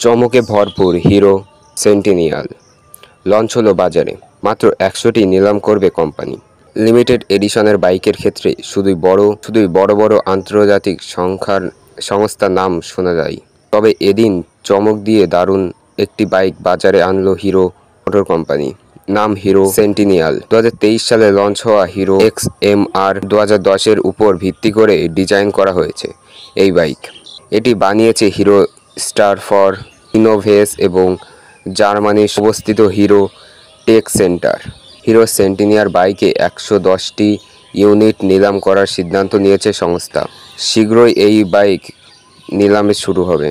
চমকে ভরপুর hero সেন্টিনিয়াল launch হলো বাজারে। মাত্র 100টি নিলাম করবে কোম্পানি। লিমিটেড এডিশনের বাইকের ক্ষেত্রে শুধুই বড় বড় আন্তর্জাতিক সংস্থার নাম শোনা যায়। তবে এদিন চমক দিয়ে দারুণ একটি বাইক বাজারে আনলো হিরো মোটর কোম্পানি। নাম হিরো সেন্টিনিয়াল। 2023 সালে লঞ্চ হওয়া হিরো XMR 2010-এর উপর ভিত্তি করে ডিজাইন করা হয়েছে এই বাইক। এটি বানিয়েছে হিরো স্টার ফর ইনোভেস এবং জার্মানির অবস্থিত হিরো টেক সেন্টার। হিরো সেন্টিনিয়ার বাইকে 110টি ইউনিট নিলাম করার সিদ্ধান্ত নিয়েছে সংস্থা। শীঘ্রই এই বাইক নিলামে শুরু হবে।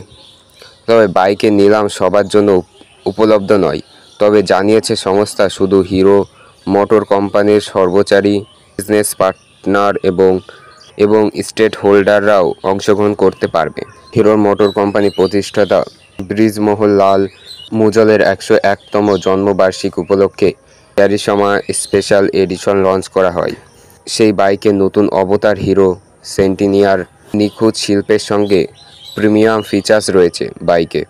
তবে বাইকের নিলাম সবার জন্য উপলব্ধ নয়। তবে জানিয়েছে সংস্থা শুধু হিরো মোটর কোম্পানির সর্বোচারী বিজনেস পার্টনার এবং স্টেট হোল্ডাররাও অংশগ্রহণ করতে পারবে। হিরো মোটর কোম্পানি প্রতিষ্ঠাতা ব্রিজমোহন লাল মুজলের 101তম জন্মবার্ষিকী উপলক্ষে ক্যারিশমা স্পেশাল এডিশন লঞ্চ করা হয়। সেই বাইকের নতুন অবতার হিরো সেন্টিনিয়ার নিখুঁত শিল্পের সঙ্গে প্রিমিয়াম ফিচার্স রয়েছে বাইকে।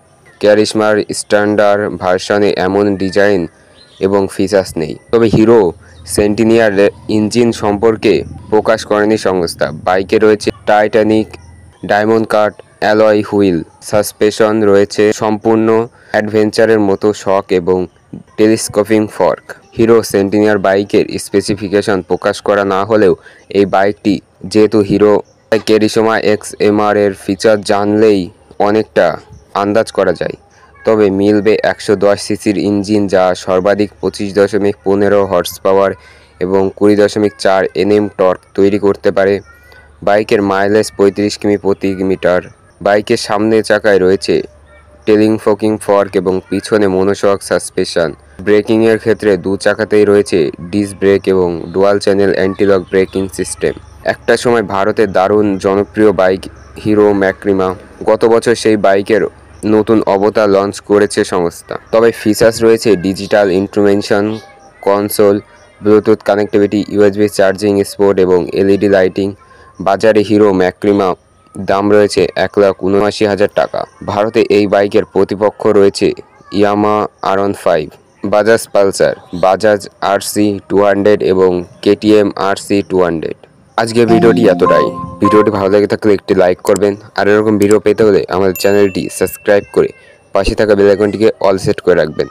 ক্যারিশমার স্ট্যান্ডার্ড ভার্সনে এমন ডিজাইন এবং ফিচার্স নেই। তবে হিরো সেন্টিনিয়ার ইঞ্জিন সম্পর্কে প্রকাশ করেনি সংস্থা। বাইকে রয়েছে Titanic diamond cut alloy wheel, suspension রয়েছে সম্পূর্ণ অ্যাডভেঞ্চারের মতো শক এবং টেলিস্কোপিং ফর্ক। হিরো সেন্টিনিয়ার বাইকের স্পেসিফিকেশন প্রকাশ করা না হলেও এই বাইকটি যেহেতু হিরো ক্যারিশমা XMR এর ফিচার জানলেই অনেকটা আন্দাজ করা যায়। তবে মিলবে 110 সিসির ইঞ্জিন যা সর্বাধিক 25.15 হর্স পাওয়ার এবং 20.4 Nm টর্ক তৈরি করতে পারে। বাইকের মাইলেজ 35 কিমি প্রতি মিটার। বাইকের সামনের চাকায় রয়েছে টেলিস্কোপিং ফর্ক এবং পিছনে মনোশক সাসপেনশন। ব্রেকিংয়ের ক্ষেত্রে দু চাকাতেই রয়েছে ডিস্ক ব্রেক এবং dual channel anti-lock braking system. একটা সময় ভারতের দারুণ জনপ্রিয় বাইক হিরো ম্যাক্সিমা। গত বছর সেই বাইকের নতুন অবতার লঞ্চ করেছে সংস্থা। তবে ফিচার্স রয়েছে digital instrumentation console, Bluetooth connectivity, USB charging sport এবং LED লাইটিং। বাজারে হিরো ম্যাক্সিমা দাম রয়েছে 1,79,000 টাকা। ভারতে এই বাইকের প্রতিপক্ষ রয়েছে Yamaha R15, Bajaj Pulsar, Bajaj RC 200 এবং KTM RC 200। আজকের ভিডিওটি এতটাই। ভিডিওটি ভালো লেগে থাকলে একটি লাইক করবেন আর এরকম ভিডিও পেতে হলে আমাদের চ্যানেলটি সাবস্ক্রাইব করে পাশে থাকা বেল আইকনটিকে অল সেট করে রাখবেন।